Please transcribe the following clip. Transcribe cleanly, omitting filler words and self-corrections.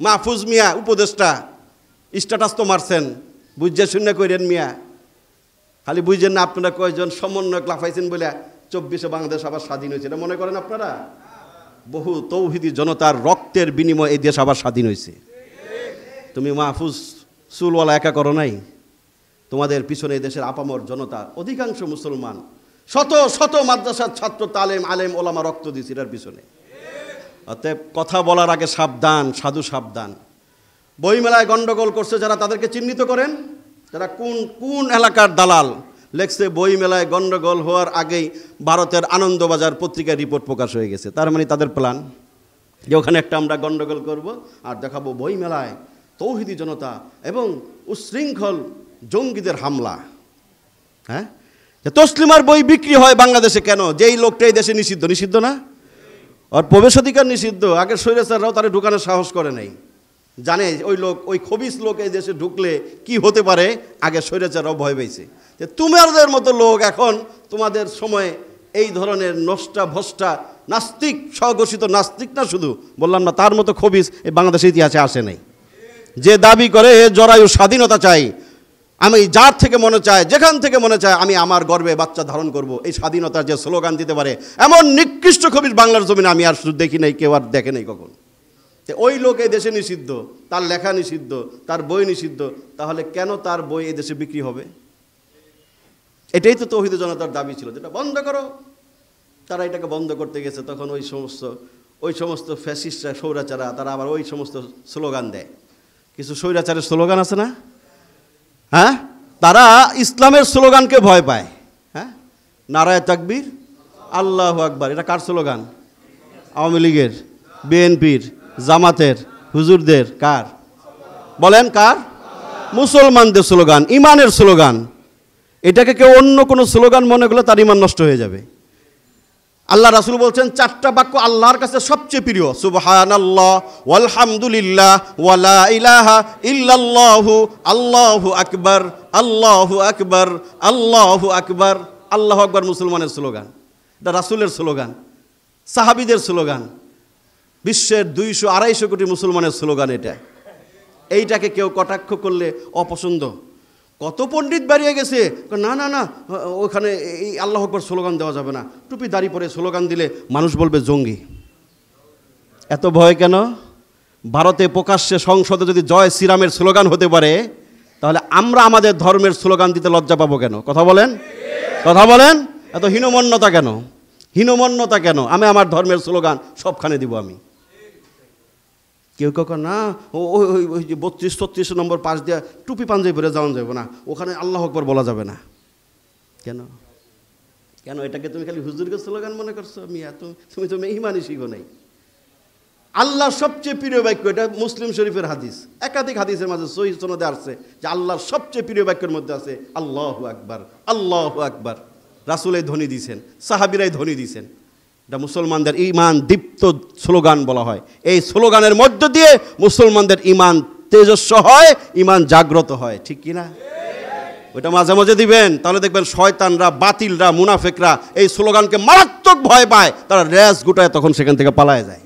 মাহফুজ মিয়া উপদেষ্টা স্ট্যাটাস তো মারছেন, বুঝে শূন্য করেন মিয়া, খালি বুঝছেন না আপনারা কয়জন সমন্বয়ক লাফাইছেন বলে 24-এ বাংলাদেশ আবার স্বাধীন হয়েছে, এটা মনে করেন আপনারা? বহু তৌহিদি জনতার রক্তের বিনিময়ে এই দেশ আবার স্বাধীন হয়েছে। তুমি মাহফুজ চুলওয়ালা একা করো নাই, তোমাদের পিছনে এই দেশের আপামর জনতা, অধিকাংশ মুসলমান, শত শত মাদ্রাসার ছাত্র, তালেম আলেম ওলামা রক্ত দিয়েছে এটার পিছনে। অতএব কথা বলার আগে সাবধান, সাধু সাবধান। বইমেলায় গন্ডগোল করছে যারা, তাদেরকে চিহ্নিত করেন, যারা কোন কোন এলাকার দালাল। লেখছে বইমেলায় গন্ডগোল হওয়ার আগেই ভারতের আনন্দবাজার পত্রিকায় রিপোর্ট প্রকাশ হয়ে গেছে। তার মানে তাদের প্ল্যান যে ওখানে একটা আমরা গন্ডগোল করব আর দেখাবো বইমেলায় তৌহিদি জনতা এবং উশৃঙ্খল জঙ্গিদের হামলা। হ্যাঁ, তসলিমার বই বিক্রি হয় বাংলাদেশে কেন? যেই লোকটা এই দেশে নিষিদ্ধ, নিষিদ্ধ না? আর প্রবেশাধিকার নিষিদ্ধ। আগের স্বৈরাচাররাও তারা ঢুকানোর সাহস করে নাই, জানে ওই লোক, ওই খবিস লোক এই দেশে ঢুকলে কি হতে পারে, আগে স্বৈরাচাররাও ভয় পেয়েছে। যে তোমাদের মতো লোক এখন তোমাদের সময়ে এই ধরনের নষ্টা ভষ্টা নাস্তিক, স্বঘোষিত নাস্তিক না শুধু, বললাম না, তার মতো খবিস এই বাংলাদেশের ইতিহাসে আসে নাই। যে দাবি করে জরায়ু স্বাধীনতা চাই, আমি যার থেকে মনে চায়, যেখান থেকে মনে চায় আমি আমার গর্বে বাচ্চা ধারণ করব, এই স্বাধীনতার যে স্লোগান দিতে পারে, এমন নিকৃষ্ট খবিস বাংলার জমিনে আমি আর শুধু দেখি নাই, কেউ আর দেখে নাই কখন। ওই লোক এই দেশে নিষিদ্ধ, তার লেখা নিষিদ্ধ, তার বই নিষিদ্ধ, তাহলে কেন তার বই এই দেশে বিক্রি হবে? এটাই তো তৌহিদি জনতার দাবি ছিল, যেটা বন্ধ করো। তারা এটাকে বন্ধ করতে গেছে, তখন ওই সমস্ত ফ্যাসিস্টরা, স্বৈরাচারা, তারা আবার ওই সমস্ত স্লোগান দেয়। কিছু স্বৈরাচারের স্লোগান আছে না? হ্যাঁ, তারা ইসলামের স্লোগানকে ভয় পায়। হ্যাঁ, নারায়ে তাকবীর, আল্লাহু আকবার, এটা কার স্লোগান? আওয়ামী লীগের, বিএনপির, জামাতের, হুজুরদের, কার বলেন? কার? মুসলমানদের স্লোগান, ইমানের স্লোগান। এটাকে কেউ অন্য কোনো স্লোগান মনে করলে তার ইমান নষ্ট হয়ে যাবে। আল্লাহ রাসূল বলছেন 4টা বাক্য আল্লাহর কাছে সবচেয়ে প্রিয়, সুবহানাল্লাহ, ওয়ালহামদুলিল্লাহ, ওয়ালা ইলাহা ইল্লাল্লাহু, আল্লাহু আকবার, আল্লাহু আকবার, আল্লাহু আকবার। আল্লাহু আকবার মুসলমানের স্লোগান, এটা রাসূলের স্লোগান, সাহাবীদের স্লোগান, বিশ্বের 200-250 কোটি মুসলমানের স্লোগান এটা। এইটাকে কেউ কটাক্ষ করলে অপছন্দ। কত পণ্ডিত বেরিয়ে গেছে, না না না, ওখানে এই আল্লাহু আকবার স্লোগান দেওয়া যাবে না, টুপি দাড়ি পরে স্লোগান দিলে মানুষ বলবে জঙ্গি। এত ভয় কেন? ভারতে প্রকাশ্যে সংসদে যদি জয় শ্রীরামের স্লোগান হতে পারে, তাহলে আমরা আমাদের ধর্মের স্লোগান দিতে লজ্জা পাবো কেন? কথা বলেন, কথা বলেন। এত হীনমন্যতা কেন? হীনমন্যতা কেন? আমি আমার ধর্মের স্লোগান সবখানে দিব আমি। কেউ কেউ না, ওই যে 32-33 নম্বর পাশ দিয়ে টুপি পাঞ্জাবি পরে যাওয়া যাবে না, ওখানে আল্লাহু আকবার বলা যাবে না। কেন? কেন? এটাকে তুমি খালি হুজুরকে স্লোগান মনে করছো? তুমি তো ইমানই শিখো নাই। আল্লাহর সবচেয়ে প্রিয় বাক্য, এটা মুসলিম শরীফের হাদিস, একাধিক হাদিসের মাঝে সহিহ সনদে আসছে যে আল্লাহর সবচেয়ে প্রিয় বাক্যের মধ্যে আছে আল্লাহু আকবার, আল্লাহু আকবার। রাসূলাই ধ্বনি দিয়েছেন, সাহাবীরাই ধ্বনি দিয়েছেন। এটা মুসলমানদের ঈমান দীপ্ত স্লোগান বলা হয়। এই স্লোগানের মধ্য দিয়ে মুসলমানদের ঈমান তেজস্ব হয়, ঈমান জাগ্রত হয়, ঠিক কি না? ওইটা মাঝে মাঝে দিবেন, তাহলে দেখবেন শয়তানরা, বাতিলরা, মুনাফিকরা এই স্লোগানকে মারাত্মক ভয় পায়, তারা র্যাশ গুটায় তখন সেখান থেকে পালায় যায়।